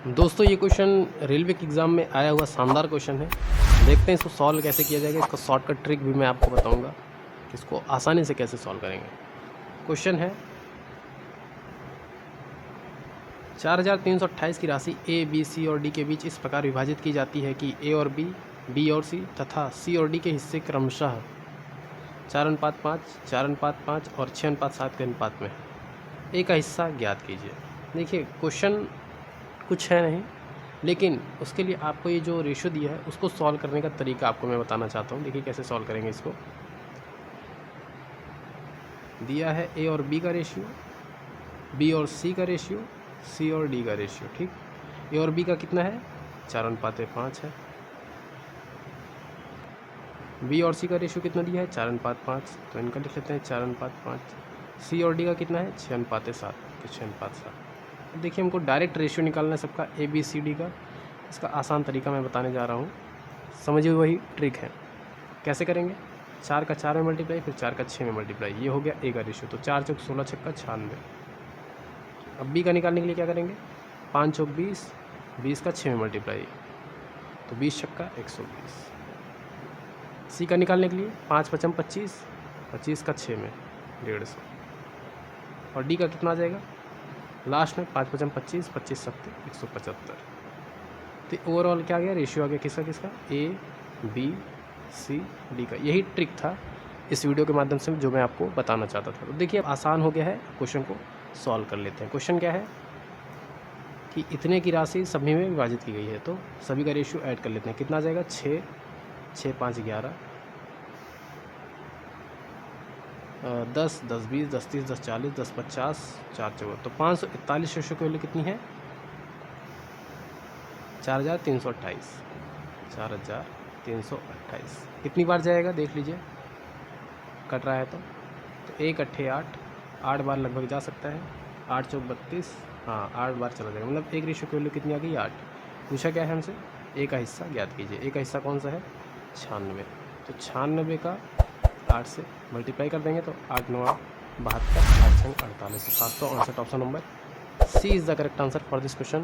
दोस्तों ये question railway के एग्ज़ाम में आया हुआ शानदार क्वेश्चन है। देखते हैं इसको सॉल्व कैसे किया जाएगा। इसका शॉर्टकट ट्रिक भी मैं आपको बताऊंगा कि इसको आसानी से कैसे सॉल्व करेंगे। क्वेश्चन है 4328 की राशि ए, बी, सी और डी के बीच इस प्रकार विभाजित की जाती है कि ए और बी और सी तथा सी और डी के हिस्से क्रमशः 4:5, 4:5 और 6:7 के अनुपात में है। ए का हिस्सा ज्ञात कीजिए। देखिए क्वेश्चन कुछ है नहीं, लेकिन उसके लिए आपको ये जो रेशियो दिया है उसको सॉल्व करने का तरीका आपको मैं बताना चाहता हूँ। देखिए कैसे सॉल्व करेंगे इसको। दिया है ए और बी का रेशियो, बी और सी का रेशियो, सी और डी का रेशियो। ठीक, ए और बी का कितना है 4:5 है। बी और सी का रेशियो कितना दिया है 4:5, तो इनका लिख लेते हैं 4:5। सी और डी का कितना है 6:7, तो 6:7। देखिए हमको डायरेक्ट रेशियो निकालना है सबका ए बी सी डी का। इसका आसान तरीका मैं बताने जा रहा हूँ, समझिए वही ट्रिक है। कैसे करेंगे, 4 का 4 में मल्टीप्लाई, फिर 4 का 6 में मल्टीप्लाई, ये हो गया ए का रेशियो। तो 4 चौक 16, 6 96। अब बी का निकालने के लिए क्या करेंगे, 5 चौक 20, 20 का 6 में मल्टीप्लाई, तो 20 छक्का 120। सी का निकालने के लिए 5 पचम 25, 25 का 6 में 150। और डी का कितना आ जाएगा लास्ट में 5 पचम 25, 25 सत्ते 175। तो ओवरऑल क्या आ गया, रेशियो आ गया किसका किसका, ए बी सी डी का। यही ट्रिक था इस वीडियो के माध्यम से जो मैं आपको बताना चाहता था। तो देखिए अब आसान हो गया है, क्वेश्चन को सॉल्व कर लेते हैं। क्वेश्चन क्या है कि इतने की राशि सभी में विभाजित की गई है, तो सभी का रेशियो ऐड कर लेते हैं। कितना आ जाएगा 6, 6 5 11, 10 10 20 10 30 10 40 10 50 4 14, तो 541 रेशियो की वैल्यू कितनी है 4328। 4328 कितनी बार जाएगा देख लीजिए, कट रहा है तो 1 अट्ठे 8, 8 बार लगभग जा सकता है। 8 चौक 32, हाँ 8 बार चला जाएगा। मतलब एक रेशियो की वैल्यू कितनी आ गई 8। पूछा क्या है हमसे, ए का हिस्सा ज्ञात कीजिए। ए का हिस्सा कौन सा है 96, तो 96 का 8 से मल्टीप्लाई कर देंगे तो 8 9 72, 8 6 48, 759 option number C is the correct answer for this question.